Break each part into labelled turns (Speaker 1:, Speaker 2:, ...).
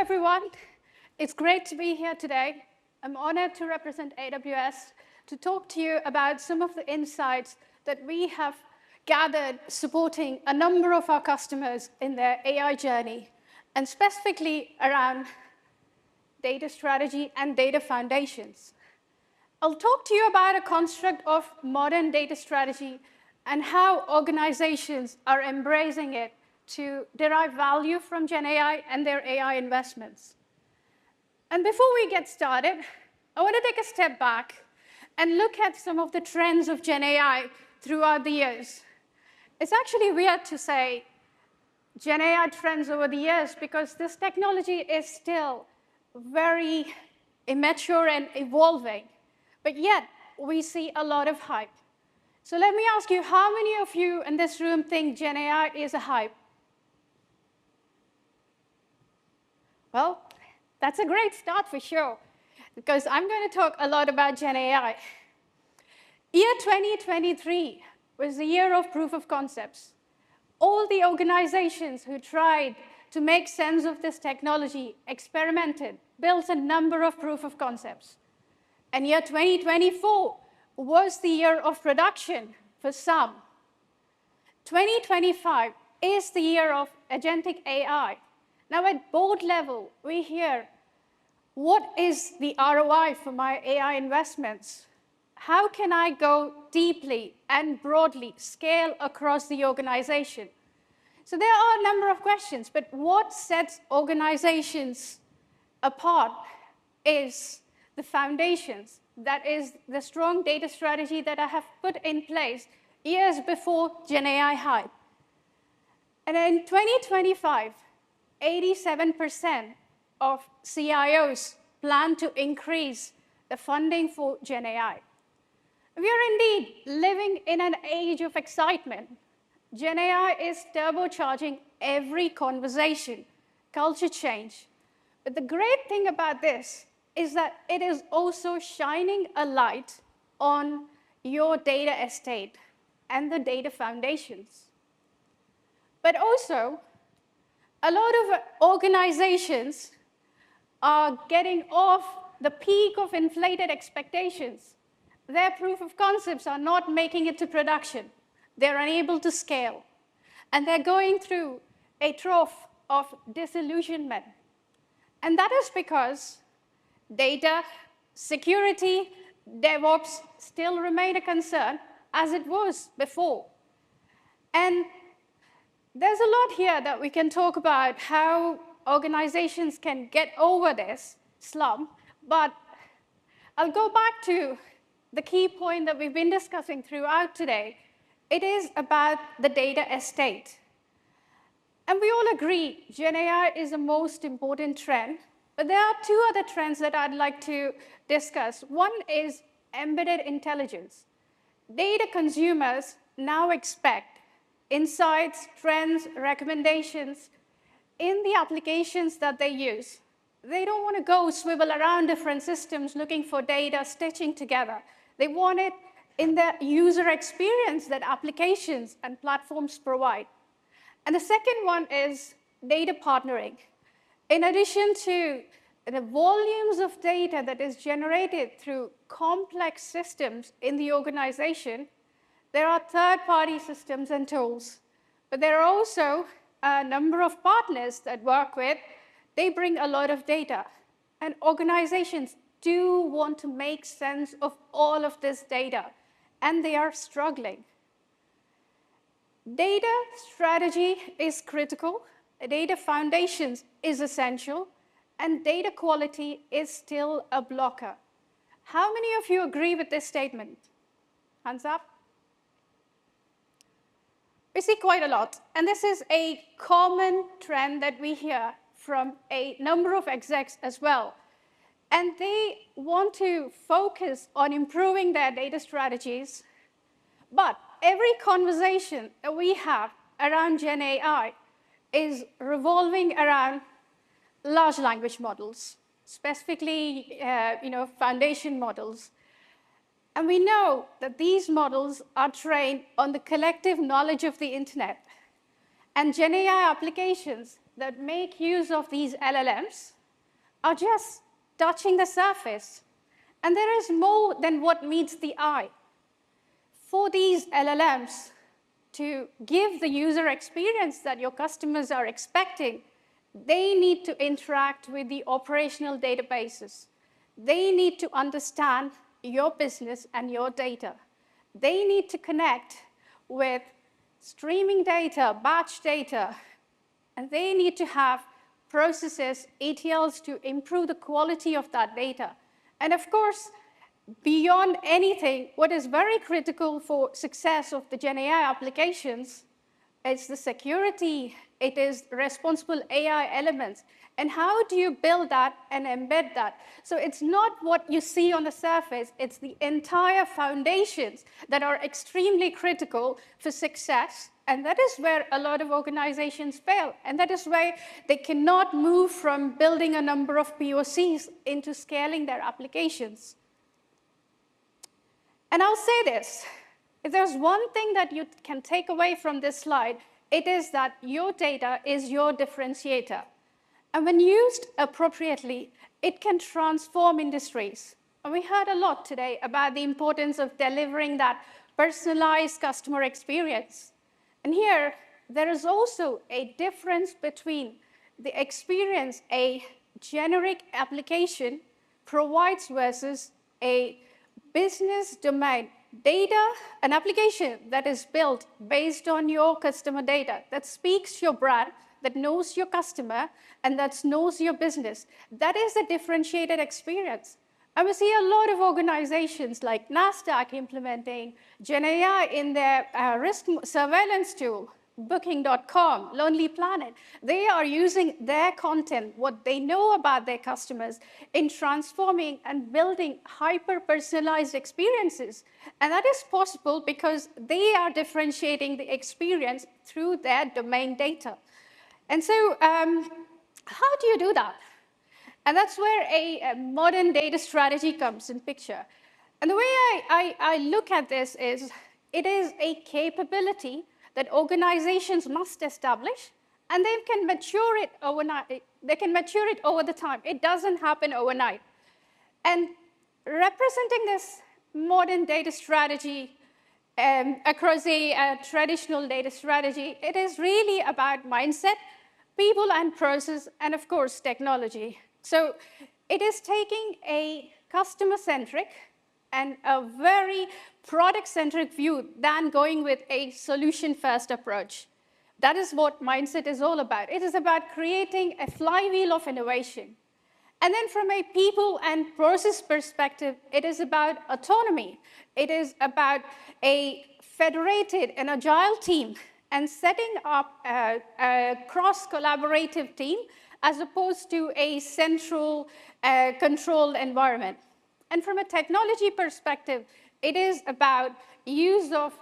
Speaker 1: everyone. It's great to be here today. I'm honored to represent AWS to talk to you about some of the insights that we have gathered supporting a number of our customers in their AI journey, and specifically around data strategy and data foundations. I'll talk to you about a construct of modern data strategy and how organizations are embracing it to derive value from GenAI and their AI investments. And before we get started, I want to take a step back and look at some of the trends of GenAI throughout the years. It's actually weird to say GenAI trends over the years because this technology is still very immature and evolving, but yet we see a lot of hype. So let me ask you, how many of you in this room think GenAI is a hype? Well, that's a great start for sure, because I'm going to talk a lot about GenAI. Year 2023 was the year of proof of concepts. All the organizations who tried to make sense of this technology experimented, built a number of proof of concepts. And year 2024 was the year of production for some. 2025 is the year of agentic AI. Now, at board level, we hear, what is the ROI for my AI investments? How can I go deeply and broadly scale across the organization? So there are a number of questions, but what sets organizations apart is the foundations. That is the strong data strategy that I have put in place years before GenAI hype. And in 2025, 87% of CIOs plan to increase the funding for GenAI. We are indeed living in an age of excitement. GenAI is turbocharging every conversation, culture change. But the great thing about this is that it is also shining a light on your data estate and the data foundations. But also, a lot of organizations are getting off the peak of inflated expectations. Their proof of concepts are not making it to production. They're unable to scale. And they're going through a trough of disillusionment. And that is because data, security, DevOps still remain a concern as it was before. And there's a lot here that we can talk about how organizations can get over this slump, but I'll go back to the key point that we've been discussing throughout today. It is about the data estate. And we all agree GenAI is the most important trend, but there are two other trends that I'd like to discuss. One is embedded intelligence. Data consumers now expect insights, trends, recommendations in the applications that they use. They don't want to go swivel around different systems looking for data, stitching together. They want it in the user experience that applications and platforms provide. And the second one is data partnering. In addition to the volumes of data that is generated through complex systems in the organization, there are third-party systems and tools. But there are also a number of partners that work with. They bring a lot of data. And organizations do want to make sense of all of this data, and they are struggling. Data strategy is critical. Data foundations is essential. And data quality is still a blocker. How many of you agree with this statement? Hands up. We see quite a lot. And this is a common trend that we hear from a number of execs as well. And they want to focus on improving their data strategies. But every conversation that we have around GenAI is revolving around large language models, specifically foundation models. And we know that these models are trained on the collective knowledge of the internet. And GenAI applications that make use of these LLMs are just touching the surface. And there is more than what meets the eye. For these LLMs to give the user experience that your customers are expecting, they need to interact with the operational databases. They need to understand your business and your data. They need to connect with streaming data, batch data, and they need to have processes, ETLs, to improve the quality of that data. And of course, beyond anything, what is very critical for success of the GenAI applications is the security. It is responsible AI elements. And how do you build that and embed that? So it's not what you see on the surface, it's the entire foundations that are extremely critical for success. And that is where a lot of organizations fail. And that is why they cannot move from building a number of POCs into scaling their applications. And I'll say this, if there's one thing that you can take away from this slide, it is that your data is your differentiator. And when used appropriately, it can transform industries. And we heard a lot today about the importance of delivering that personalized customer experience. And here, there is also a difference between the experience a generic application provides versus a business domain data, an application that is built based on your customer data, that speaks your brand, that knows your customer, and that knows your business. That is a differentiated experience. And we see a lot of organizations like NASDAQ implementing GenAI in their risk surveillance tool, Booking.com, Lonely Planet. They are using their content, what they know about their customers, in transforming and building hyper-personalized experiences. And that is possible because they are differentiating the experience through their domain data. And so how do you do that? And that's where a modern data strategy comes in picture. And the way I look at this is, it is a capability that organizations must establish, and they can mature it overnight. They can mature it over the time. It doesn't happen overnight. And representing this modern data strategy across a traditional data strategy, it is really about mindset, people and process, and of course, technology. So it is taking a customer-centric and a very product-centric view than going with a solution-first approach. That is what mindset is all about. It is about creating a flywheel of innovation. And then from a people and process perspective, it is about autonomy. It is about a federated and agile team and setting up a cross-collaborative team as opposed to a central controlled environment. And from a technology perspective, it is about use of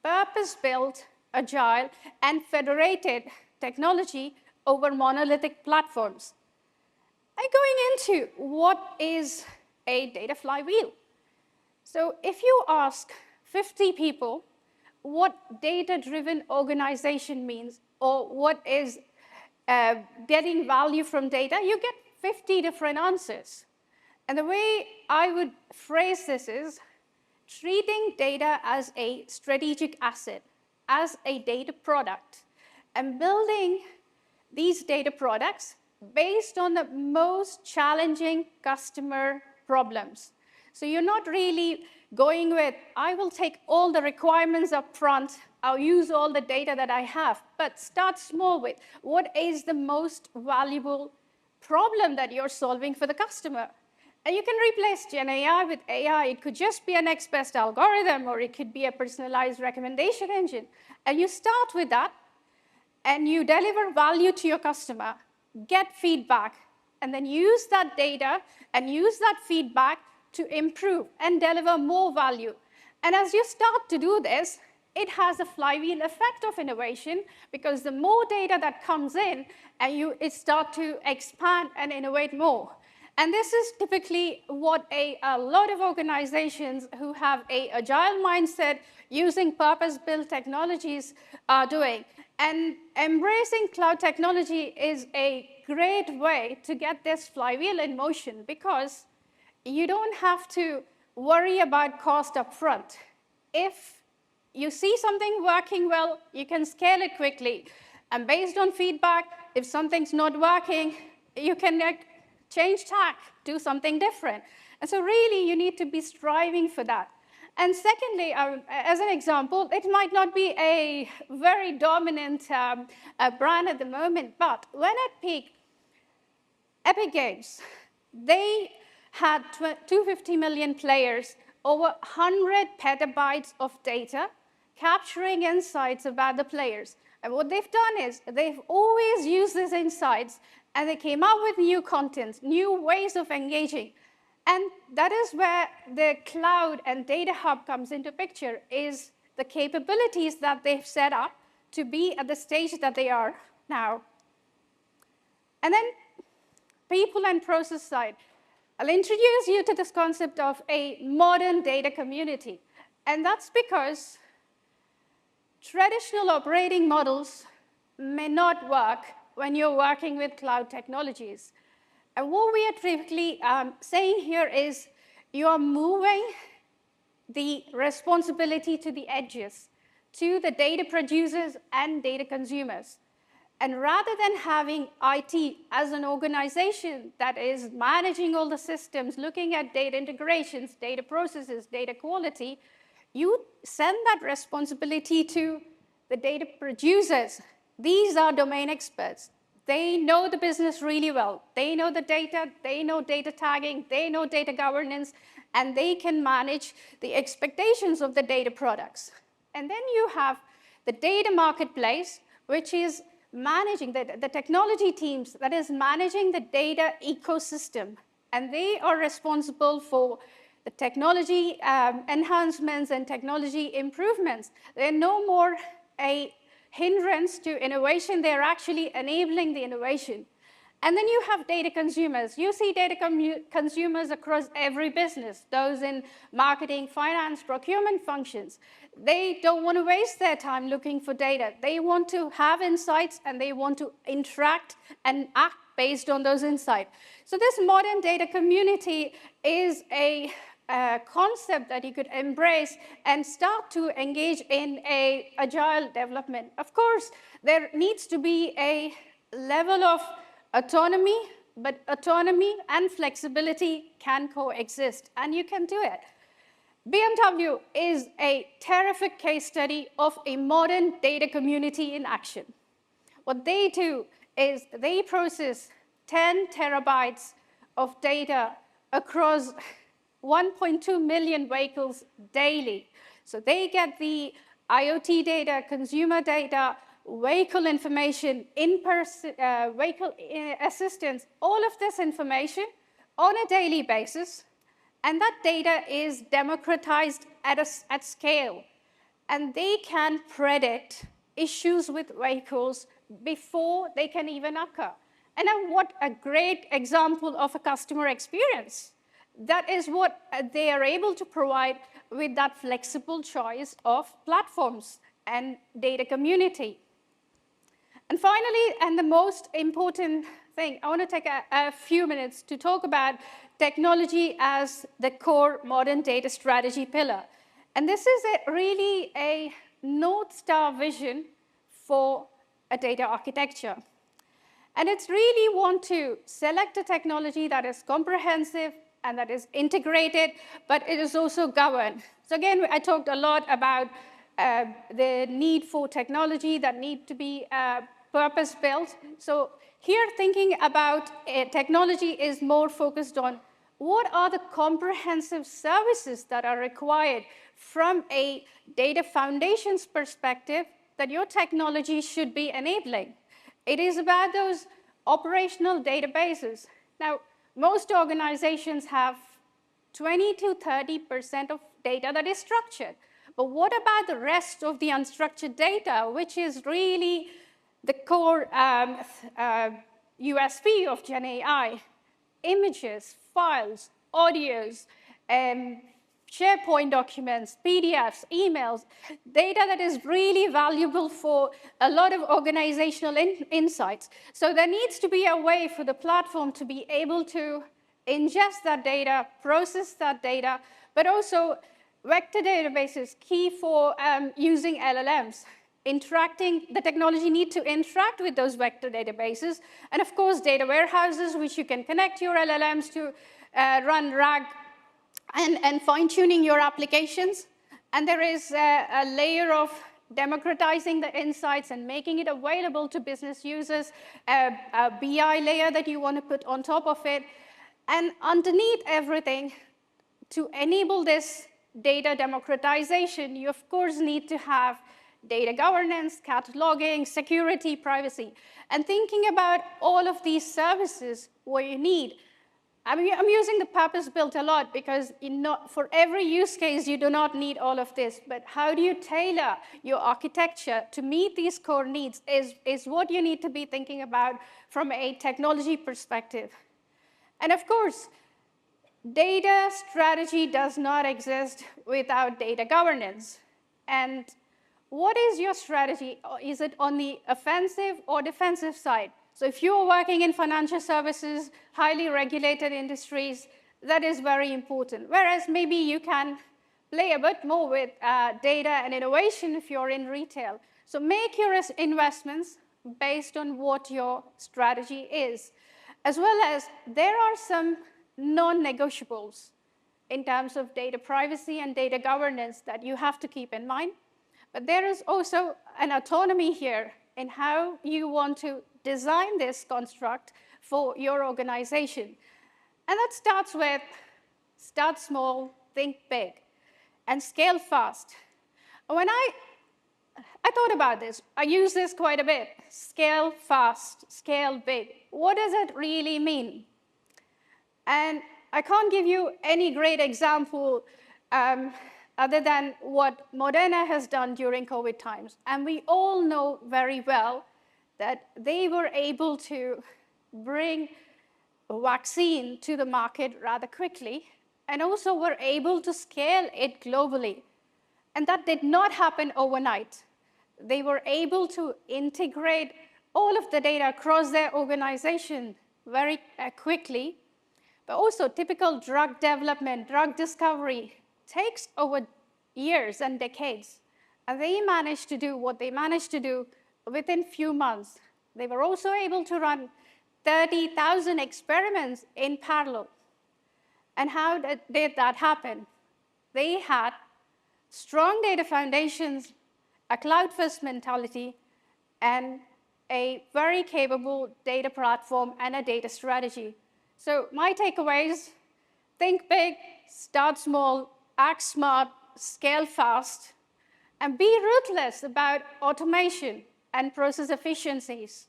Speaker 1: purpose-built, agile, and federated technology over monolithic platforms. And going into what is a data flywheel. So if you ask 50 people what data-driven organization means, or what is getting value from data, you get 50 different answers. And the way I would phrase this is treating data as a strategic asset, as a data product, and building these data products based on the most challenging customer problems. So you're not really going with, I will take all the requirements up front, I'll use all the data that I have, but start small with what is the most valuable problem that you're solving for the customer. And you can replace GenAI with AI. It could just be a next best algorithm, or it could be a personalized recommendation engine. And you start with that, and you deliver value to your customer, get feedback, and then use that data and use that feedback to improve and deliver more value. And as you start to do this, it has a flywheel effect of innovation, because the more data that comes in, and it starts to expand and innovate more. And this is typically what a lot of organizations who have an agile mindset, using purpose-built technologies are doing. And embracing cloud technology is a great way to get this flywheel in motion, because you don't have to worry about cost up front. If you see something working well, you can scale it quickly. And based on feedback, if something's not working, you can change tack, do something different. And so really, you need to be striving for that. And secondly, as an example, it might not be a very dominant brand at the moment, but when at peak, Epic Games, they had 250 million players, over 100 petabytes of data, capturing insights about the players. And what they've done is they've always used these insights, and they came up with new content, new ways of engaging. And that is where the cloud and data hub comes into picture, is the capabilities that they've set up to be at the stage that they are now. And then people and process side. I'll introduce you to this concept of a modern data community. And that's because traditional operating models may not work when you're working with cloud technologies. And what we are typically saying here is you are moving the responsibility to the edges, to the data producers and data consumers. And rather than having IT as an organization that is managing all the systems, looking at data integrations, data processes, data quality, you send that responsibility to the data producers. These are domain experts. They know the business really well. They know the data, they know data tagging, they know data governance, and they can manage the expectations of the data products. And then you have the data marketplace, which is managing the technology teams that is managing the data ecosystem. And they are responsible for the technology enhancements and technology improvements. They're no more a hindrance to innovation, they're actually enabling the innovation. And then you have data consumers. You see data consumers across every business, those in marketing, finance, procurement functions. They don't want to waste their time looking for data. They want to have insights, and they want to interact and act based on those insights. So this modern data community is a concept that you could embrace and start to engage in a agile development. Of course, there needs to be a level of autonomy, but autonomy and flexibility can coexist, and you can do it. BMW is a terrific case study of a modern data community in action. What they do is they process 10 terabytes of data across 1.2 million vehicles daily. So they get the IoT data, consumer data, vehicle information, vehicle assistance, all of this information on a daily basis. And that data is democratized at scale. And they can predict issues with vehicles before they can even occur. And what a great example of a customer experience. That is what they are able to provide with that flexible choice of platforms and data community. And finally, and the most important thing, I want to take a few minutes to talk about technology as the core modern data strategy pillar. And this is really a North Star vision for a data architecture. And it's really want to select a technology that is comprehensive and that is integrated, but it is also governed. So again, I talked a lot about the need for technology that need to be purpose-built. So here, thinking about technology is more focused on what are the comprehensive services that are required from a data foundations perspective that your technology should be enabling. It is about those operational databases. Now, most organizations have 20 to 30% of data that is structured. But what about the rest of the unstructured data, which is really the core USP of GenAI? Images, files, audios, SharePoint documents, PDFs, emails, data that is really valuable for a lot of organizational insights. So there needs to be a way for the platform to be able to ingest that data, process that data, but also vector databases, key for using LLMs. The technology need to interact with those vector databases, and of course, data warehouses, which you can connect your LLMs to run RAG and fine-tuning your applications. And there is a layer of democratizing the insights and making it available to business users, a BI layer that you want to put on top of it. And underneath everything, to enable this data democratization, you of course need to have data governance, cataloging, security, privacy. And thinking about all of these services, what you need. I'm using the purpose-built a lot because for every use case, you do not need all of this. But how do you tailor your architecture to meet these core needs is what you need to be thinking about from a technology perspective. And of course, data strategy does not exist without data governance. And what is your strategy? Is it on the offensive or defensive side? So if you're working in financial services, highly regulated industries, that is very important. Whereas maybe you can play a bit more with data and innovation if you're in retail. So make your investments based on what your strategy is. As well as there are some non-negotiables in terms of data privacy and data governance that you have to keep in mind. But there is also an autonomy here in how you want to design this construct for your organization. And that starts with start small, think big, and scale fast. When I thought about this, I use this quite a bit. Scale fast, scale big. What does it really mean? And I can't give you any great example other than what Moderna has done during COVID times. And we all know very well that they were able to bring a vaccine to the market rather quickly, and also were able to scale it globally. And that did not happen overnight. They were able to integrate all of the data across their organization very quickly. But also, typical drug development, drug discovery takes over years and decades. And they managed to do what they managed to do within few months. They were also able to run 30,000 experiments in parallel. And how did that happen? They had strong data foundations, a cloud-first mentality, and a very capable data platform and a data strategy. So my takeaways: think big, start small, act smart, scale fast, and be ruthless about automation and process efficiencies.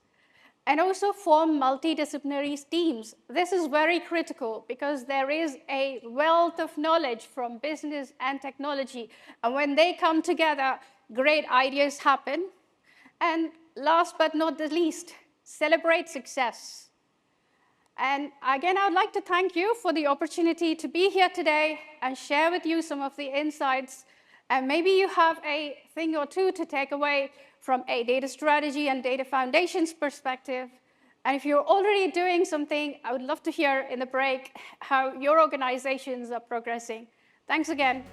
Speaker 1: And also form multidisciplinary teams. This is very critical because there is a wealth of knowledge from business and technology. And when they come together, great ideas happen. And last but not the least, celebrate success. And again, I would like to thank you for the opportunity to be here today and share with you some of the insights. And maybe you have a thing or two to take away from a data strategy and data foundations perspective. And if you're already doing something, I would love to hear in the break how your organizations are progressing. Thanks again.